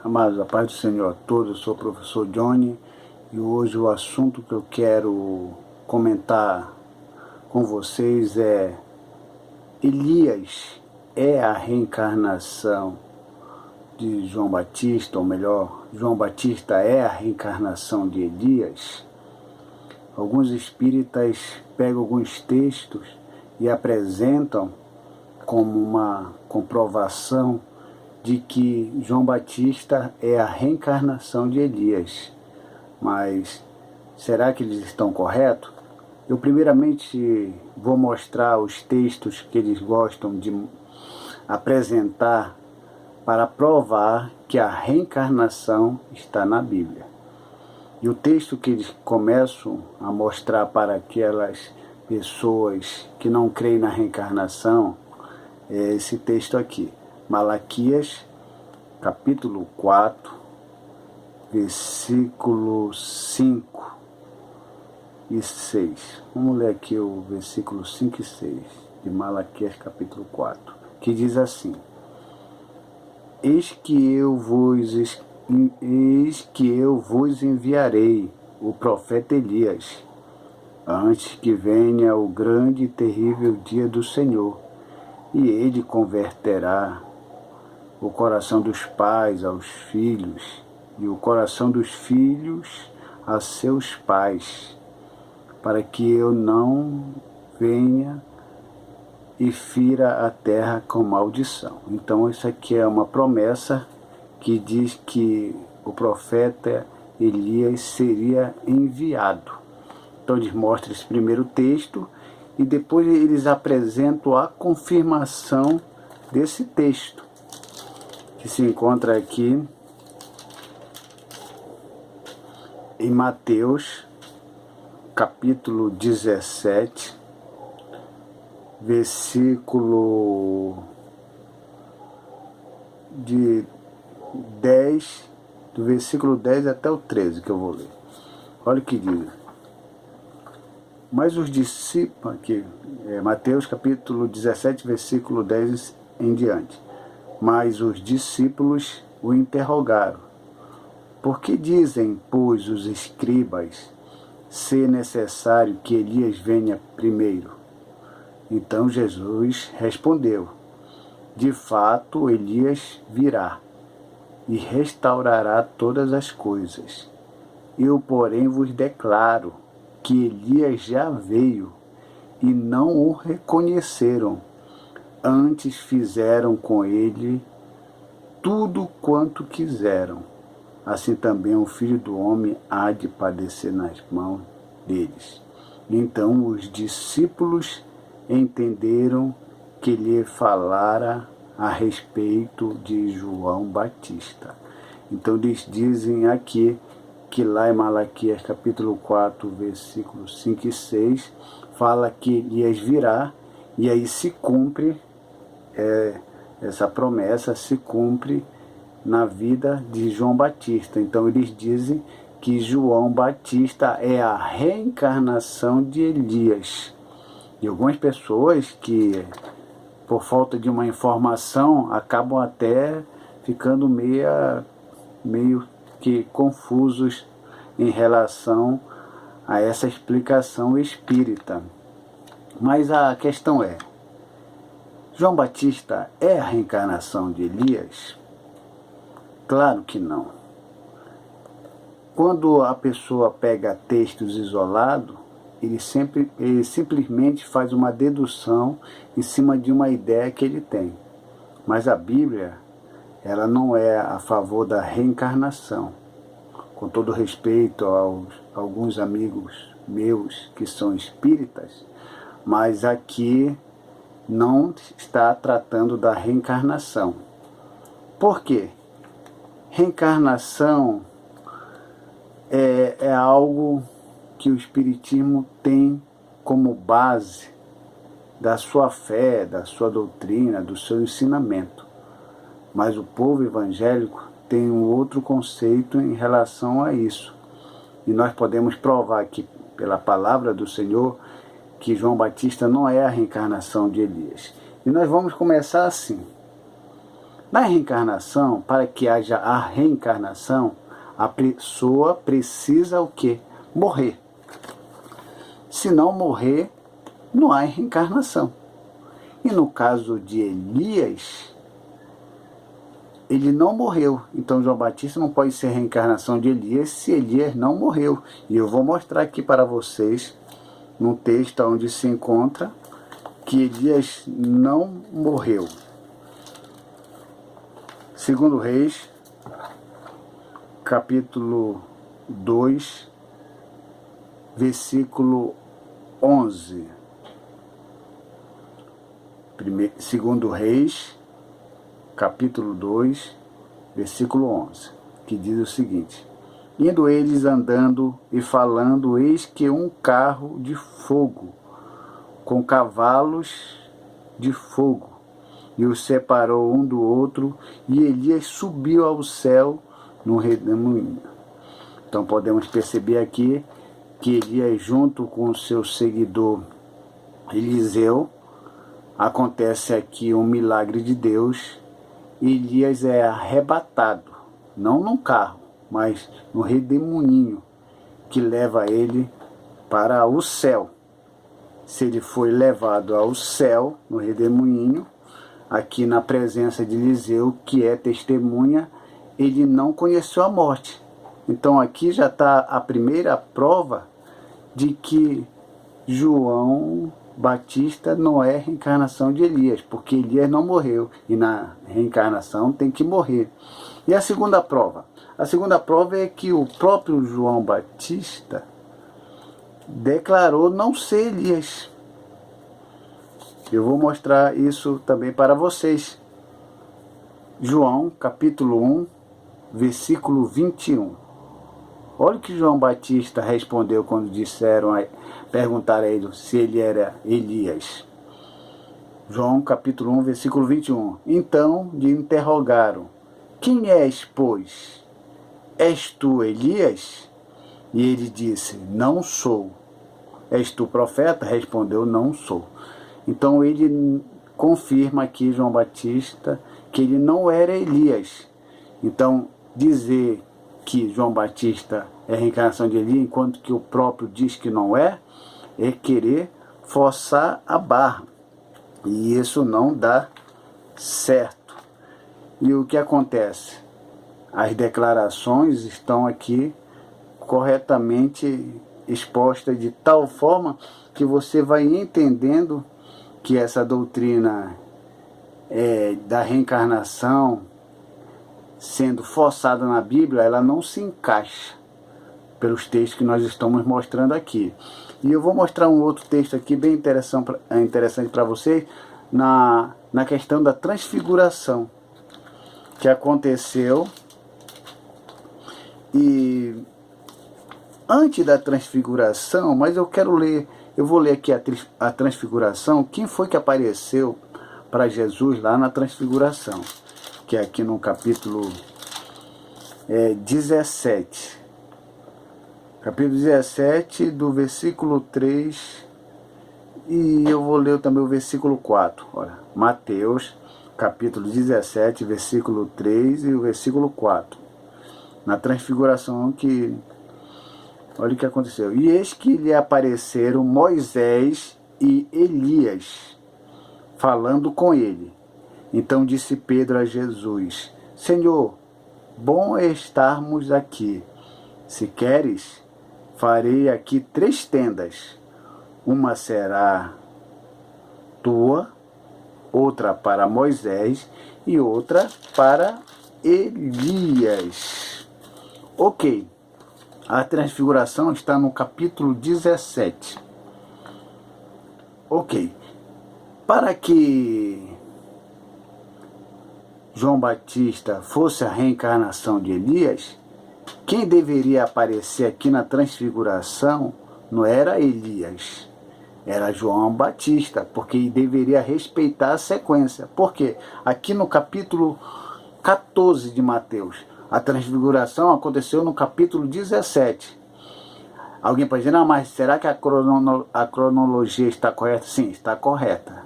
Amados, a paz do Senhor a todos, eu sou o professor Johnny e hoje o assunto que eu quero comentar com vocês é: Elias é a reencarnação de João Batista, ou melhor, João Batista é a reencarnação de Elias? Alguns espíritas pegam alguns textos e apresentam como uma comprovação de que João Batista é a reencarnação de Elias. Mas será que eles estão corretos? Eu primeiramente vou mostrar os textos que eles gostam de apresentar para provar que a reencarnação está na Bíblia. E o texto que eles começam a mostrar para aquelas pessoas que não creem na reencarnação é esse texto aqui. Malaquias, capítulo 4, versículo 5 e 6. Vamos ler aqui o versículo 5 e 6 de Malaquias, capítulo 4, que diz assim: Eis que eu vos enviarei o profeta Elias, antes que venha o grande e terrível dia do Senhor, e ele converterá o coração dos pais aos filhos, e o coração dos filhos a seus pais, para que eu não venha e fira a terra com maldição. Então isso aqui é uma promessa que diz que o profeta Elias seria enviado. Então eles mostram esse primeiro texto e depois eles apresentam a confirmação desse texto, que se encontra aqui em Mateus, capítulo 17, versículo de 10, do versículo 10 até o 13, que eu vou ler. Olha o que diz. Mas os discípulos, aqui, Mateus capítulo 17, versículo 10 em diante. Mas os discípulos o interrogaram: Por que dizem, pois, os escribas, ser necessário que Elias venha primeiro? Então Jesus respondeu: De fato, Elias virá e restaurará todas as coisas. Eu, porém, vos declaro que Elias já veio e não o reconheceram. Antes fizeram com ele tudo quanto quiseram. Assim também o Filho do Homem há de padecer nas mãos deles. Então os discípulos entenderam que lhe falara a respeito de João Batista. Então eles dizem aqui que lá em Malaquias capítulo 4, versículos 5 e 6, fala que Elias virá, e aí se cumpre, essa promessa se cumpre na vida de João Batista. Então eles dizem que João Batista é a reencarnação de Elias. E algumas pessoas que, por falta de uma informação, acabam até ficando meio que confusos em relação a essa explicação espírita. Mas a questão é: João Batista é a reencarnação de Elias? Claro que não. Quando a pessoa pega textos isolados, ele simplesmente faz uma dedução em cima de uma ideia que ele tem. Mas a Bíblia, ela não é a favor da reencarnação. Com todo respeito aos alguns amigos meus que são espíritas, mas aqui não está tratando da reencarnação. Por quê? Reencarnação é algo que o Espiritismo tem como base da sua fé, da sua doutrina, do seu ensinamento. Mas o povo evangélico tem um outro conceito em relação a isso. E nós podemos provar aqui, pela palavra do Senhor, que João Batista não é a reencarnação de Elias. E nós vamos começar assim. Na reencarnação, para que haja a reencarnação, a pessoa precisa o quê? Morrer. Se não morrer, não há reencarnação. E no caso de Elias, ele não morreu. Então João Batista não pode ser reencarnação de Elias se Elias não morreu. E eu vou mostrar aqui para vocês, num texto onde se encontra que Elias não morreu. Segundo Reis, capítulo 2, versículo 11. Segundo Reis, capítulo 2, versículo 11, que diz o seguinte: indo eles andando e falando, eis que um carro de fogo, com cavalos de fogo, e os separou um do outro, e Elias subiu ao céu no redemoinho. Então podemos perceber aqui que Elias, junto com o seu seguidor Eliseu, acontece aqui um milagre de Deus. Elias é arrebatado, não num carro, mas no redemoinho, que leva ele para o céu. Se ele foi levado ao céu, no redemoinho, aqui na presença de Eliseu, que é testemunha, ele não conheceu a morte. Então aqui já está a primeira prova de que João Batista não é reencarnação de Elias, porque Elias não morreu, e na reencarnação tem que morrer. E a segunda prova? A segunda prova é que o próprio João Batista declarou não ser Elias. Eu vou mostrar isso também para vocês. João, capítulo 1, versículo 21. Olha o que João Batista respondeu quando perguntaram a ele se ele era Elias. João, capítulo 1, versículo 21. Então lhe interrogaram: quem és, pois? És tu Elias? E ele disse: não sou. És tu profeta? Respondeu: não sou. Então ele confirma aqui, João Batista, que ele não era Elias. Então dizer que João Batista é a reencarnação de Elias, enquanto que o próprio diz que não é querer forçar a barra. E isso não dá certo. E o que acontece? As declarações estão aqui corretamente expostas de tal forma que você vai entendendo que essa doutrina da reencarnação sendo forçada na Bíblia, ela não se encaixa pelos textos que nós estamos mostrando aqui. E eu vou mostrar um outro texto aqui bem interessante para vocês, na questão da transfiguração que aconteceu. E antes da transfiguração, mas eu vou ler aqui a transfiguração. Quem foi que apareceu para Jesus lá na transfiguração? Que é aqui no capítulo 17. Capítulo 17, do versículo 3, e eu vou ler também o versículo 4. Olha, Mateus, capítulo 17, versículo 3 e o versículo 4. Na transfiguração olha o que aconteceu. E eis que lhe apareceram Moisés e Elias, falando com ele. Então disse Pedro a Jesus: Senhor, bom é estarmos aqui. Se queres, farei aqui 3 tendas. Uma será tua, outra para Moisés e outra para Elias. Ok, a transfiguração está no capítulo 17. Ok, para que João Batista fosse a reencarnação de Elias, quem deveria aparecer aqui na transfiguração não era Elias, era João Batista, porque deveria respeitar a sequência. Por quê? Aqui no capítulo 14 de Mateus, a transfiguração aconteceu no capítulo 17. Alguém pode dizer: não, mas será que a cronologia está correta? Sim, está correta.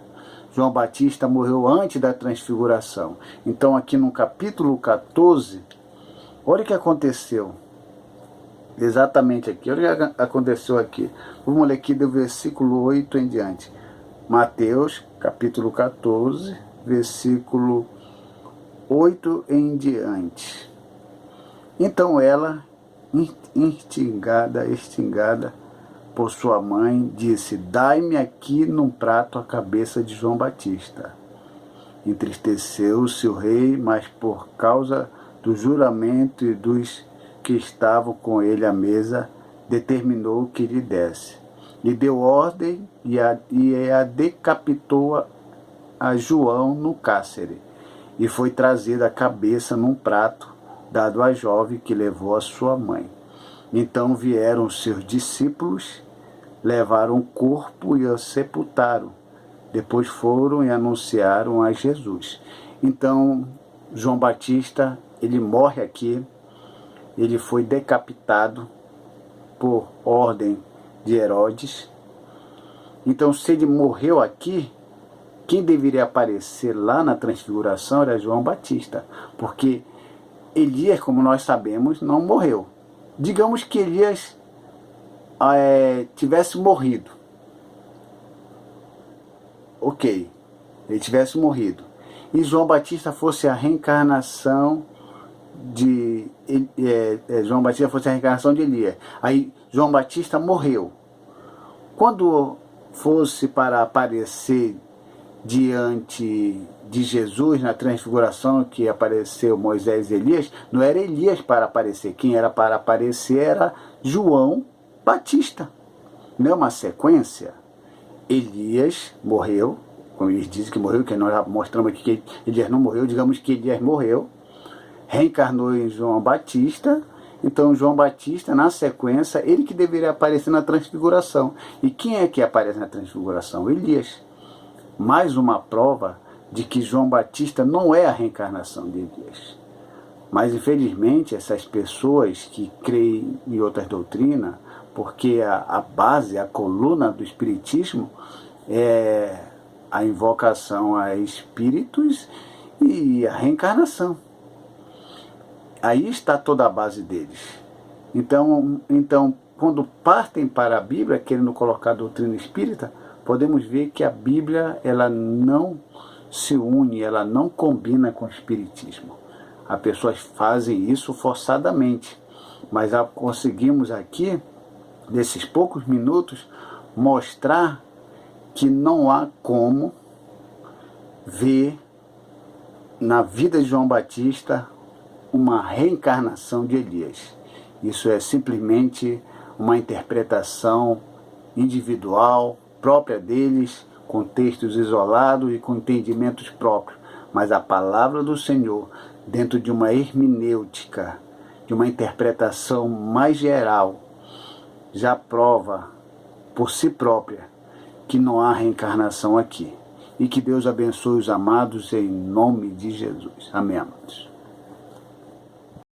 João Batista morreu antes da transfiguração. Então aqui no capítulo 14, olha o que aconteceu. Exatamente aqui, olha o que aconteceu aqui. Vamos ler aqui do versículo 8 em diante. Mateus, capítulo 14, versículo 8 em diante. Então ela, extingada por sua mãe, disse: dai-me aqui num prato a cabeça de João Batista. Entristeceu-se o rei, mas por causa do juramento e dos que estavam com ele à mesa, determinou que lhe desse. Lhe deu ordem e a decapitou a João no cárcere. E foi trazida a cabeça num prato, dado à jovem que levou a sua mãe. Então vieram seus discípulos, levaram o corpo e o sepultaram. Depois foram e anunciaram a Jesus. Então João Batista, ele morre aqui, ele foi decapitado por ordem de Herodes. Então, se ele morreu aqui, quem deveria aparecer lá na transfiguração era João Batista, porque Elias, como nós sabemos, não morreu. Digamos que Elias tivesse morrido. Ok, ele tivesse morrido. E João Batista fosse a reencarnação de João Batista fosse a reencarnação de Elias. Aí João Batista morreu. Quando fosse para aparecer diante de Jesus na transfiguração, que apareceu Moisés e Elias, não era Elias para aparecer. Quem era para aparecer era João Batista. Não é uma sequência? Elias morreu, como eles dizem que morreu, que nós já mostramos aqui que Elias não morreu, digamos que Elias morreu, reencarnou em João Batista. Então João Batista, na sequência, ele que deveria aparecer na transfiguração. E quem é que aparece na transfiguração? Elias. Mais uma prova de que João Batista não é a reencarnação de Elias. Mas infelizmente essas pessoas que creem em outras doutrinas, porque a base, a coluna do espiritismo é a invocação a espíritos e a reencarnação. Aí está toda a base deles. Então, quando partem para a Bíblia, querendo colocar a doutrina espírita, podemos ver que a Bíblia ela não se une, ela não combina com o espiritismo. As pessoas fazem isso forçadamente, mas conseguimos aqui, nesses poucos minutos, mostrar que não há como ver na vida de João Batista uma reencarnação de Elias. Isso é simplesmente uma interpretação individual, própria deles, com textos isolados e com entendimentos próprios. Mas a palavra do Senhor, dentro de uma hermenêutica, de uma interpretação mais geral, já prova por si própria que não há reencarnação aqui. E que Deus abençoe os amados em nome de Jesus. Amém, amados.